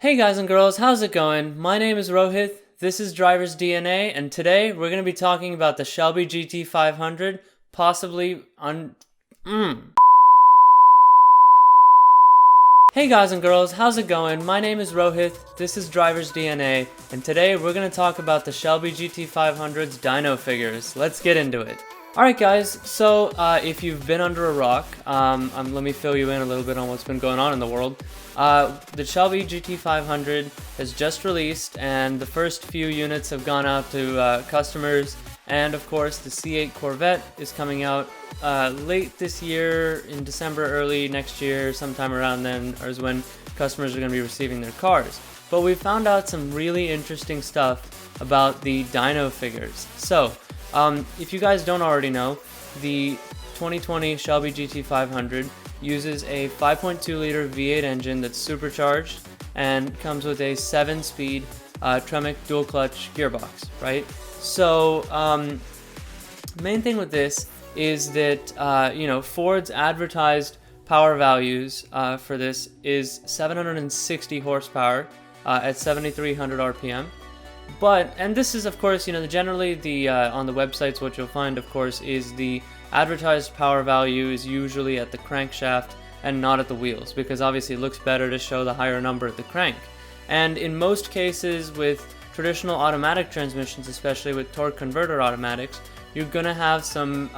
Hey guys and girls, how's it going? My name is Rohit, this is Driver's DNA, and today we're going to be talking about the Shelby GT500, possibly Hey guys and girls, how's it going? My name is Rohit, this is Driver's DNA, and today we're going to talk about the Shelby GT500's dyno figures. Let's get into it. Alright guys, so if you've been under a rock, let me fill you in a little bit on what's been going on in the world. The Shelby GT500 has just released, and the first few units have gone out to customers, and of course the C8 Corvette is coming out late this year, in December, early next year, sometime around then is when customers are going to be receiving their cars. But we found out some really interesting stuff about the dyno figures. So, if you guys don't already know, the 2020 Shelby GT500 uses a 5.2 liter V8 engine that's supercharged and comes with a 7-speed Tremec dual clutch gearbox, right? So, main thing with this is that, Ford's advertised power values for this is 760 horsepower at 7,300 RPM. But, and this is of course, generally on the websites what you'll find, of course, is the advertised power value is usually at the crankshaft and not at the wheels, because obviously it looks better to show the higher number at the crank. And in most cases with traditional automatic transmissions, especially with torque converter automatics, you're gonna have some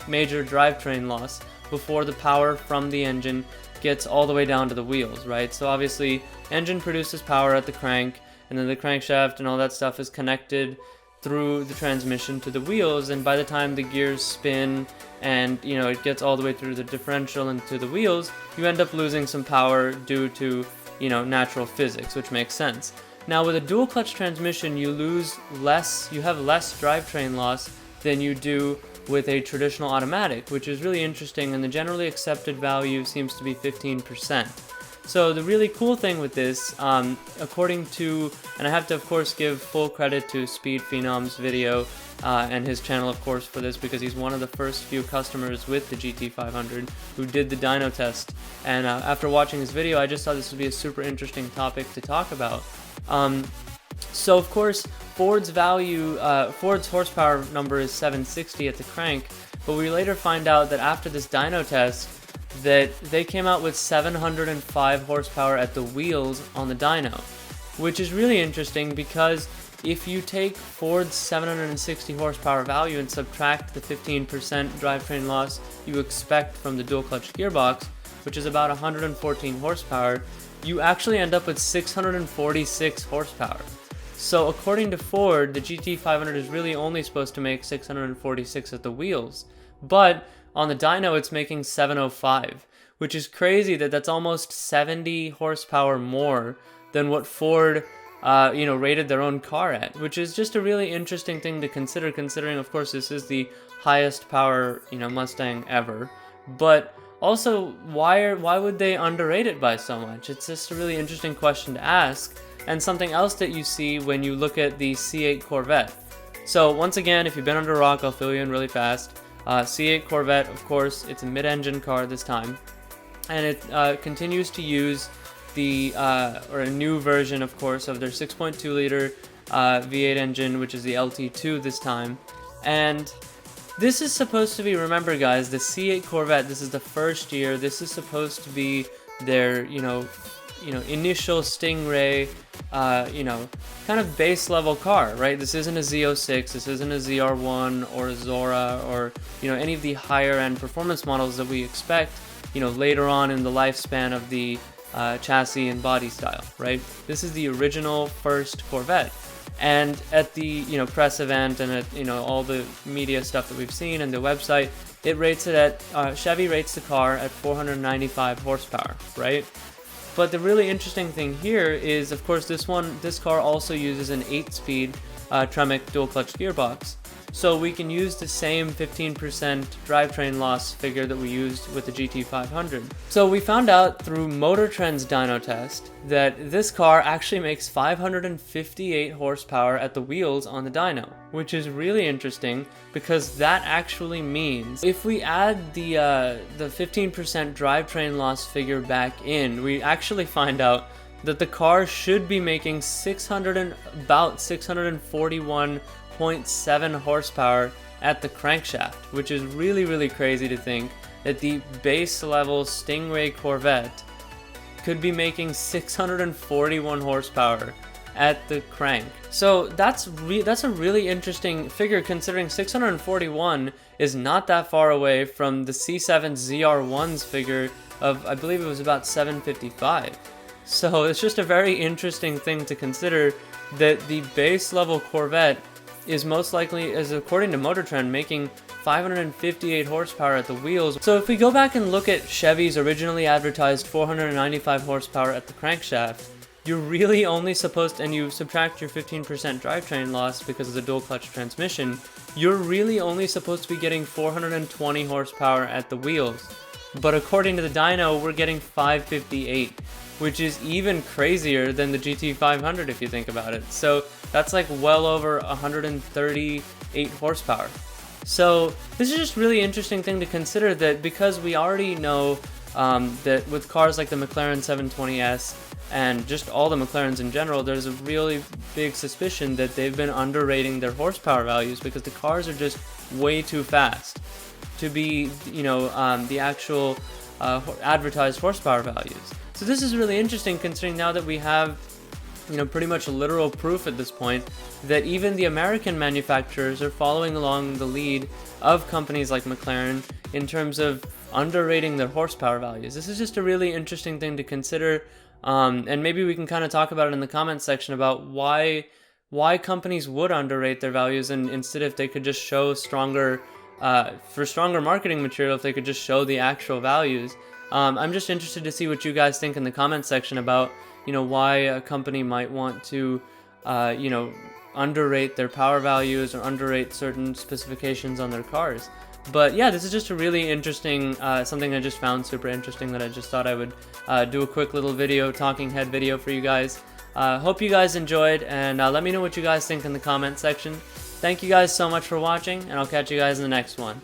major drivetrain loss before the power from the engine gets all the way down to the wheels, right? So obviously engine produces power at the crank, and then the crankshaft and all that stuff is connected through the transmission to the wheels, and by the time the gears spin and it gets all the way through the differential and to the wheels, you end up losing some power due to natural physics, which makes sense. Now with a dual clutch transmission, you have less drivetrain loss than you do with a traditional automatic, which is really interesting, and the generally accepted value seems to be 15%. So the really cool thing with this, according to, and I have to of course give full credit to Speed Phenom's video and his channel of course for this, because he's one of the first few customers with the GT500 who did the dyno test, and after watching his video I just thought this would be a super interesting topic to talk about. So of course Ford's horsepower number is 760 at the crank, but we later find out that after this dyno test that they came out with 705 horsepower at the wheels on the dyno, which is really interesting because if you take Ford's 760 horsepower value and subtract the 15% drivetrain loss you expect from the dual clutch gearbox, which is about 114 horsepower, you actually end up with 646 horsepower. So according to Ford, the GT500 is really only supposed to make 646 at the wheels, but on the dyno it's making 705, which is crazy that's almost 70 horsepower more than what Ford rated their own car at, which is just a really interesting thing to consider, considering of course this is the highest power Mustang ever. But also, why would they underrate it by so much? It's just a really interesting question to ask, and something else that you see when you look at the C8 Corvette. So once again, if you've been under a rock, I'll fill you in really fast. C8 Corvette, of course, it's a mid-engine car this time, and it continues to use a new version, of course, of their 6.2 liter V8 engine, which is the LT2 this time. And this is supposed to be, remember guys, the C8 Corvette, this is the first year, this is supposed to be their, initial Stingray, kind of base level car, right? This isn't a Z06, this isn't a ZR1 or a Zora or, any of the higher end performance models that we expect, later on in the lifespan of the chassis and body style, right? This is the original first Corvette. And at the press event and at all the media stuff that we've seen and the website, it rates it at Chevy rates the car at 495 horsepower, right? But the really interesting thing here is, of course, this car also uses an 8-speed Tremec dual clutch gearbox. So we can use the same 15% drivetrain loss figure that we used with the GT500. So we found out through Motor Trend's dyno test that this car actually makes 558 horsepower at the wheels on the dyno, which is really interesting because that actually means if we add the 15% drivetrain loss figure back in, we actually find out that the car should be making about 641.7 horsepower at the crankshaft, which is really, really crazy to think that the base level Stingray Corvette could be making 641 horsepower at the crank. So that's a really interesting figure, considering 641 is not that far away from the C7 ZR1's figure of, I believe it was about 755. So it's just a very interesting thing to consider that the base level Corvette is most likely, as according to Motor Trend, making 558 horsepower at the wheels. So if we go back and look at Chevy's originally advertised 495 horsepower at the crankshaft, you're really only supposed to, and you subtract your 15% drivetrain loss because of the dual clutch transmission, you're really only supposed to be getting 420 horsepower at the wheels. But according to the dyno, we're getting 558, which is even crazier than the GT500 if you think about it. So that's like well over 138 horsepower. So this is just really interesting thing to consider, that because we already know that with cars like the McLaren 720S and just all the McLarens in general, there's a really big suspicion that they've been underrating their horsepower values because the cars are just way too fast to be, the actual advertised horsepower values. So this is really interesting, considering now that we have, pretty much literal proof at this point that even the American manufacturers are following along the lead of companies like McLaren in terms of underrating their horsepower values. This is just a really interesting thing to consider, and maybe we can kind of talk about it in the comments section about why companies would underrate their values, and instead if they could just show stronger marketing material, if they could just show the actual values. I'm just interested to see what you guys think in the comments section about why a company might want to underrate their power values or underrate certain specifications on their cars. But yeah, this is just a really interesting, something I just found super interesting that I just thought I would do a quick little video, talking head video for you guys. Hope you guys enjoyed, and let me know what you guys think in the comment section. Thank you guys so much for watching, and I'll catch you guys in the next one.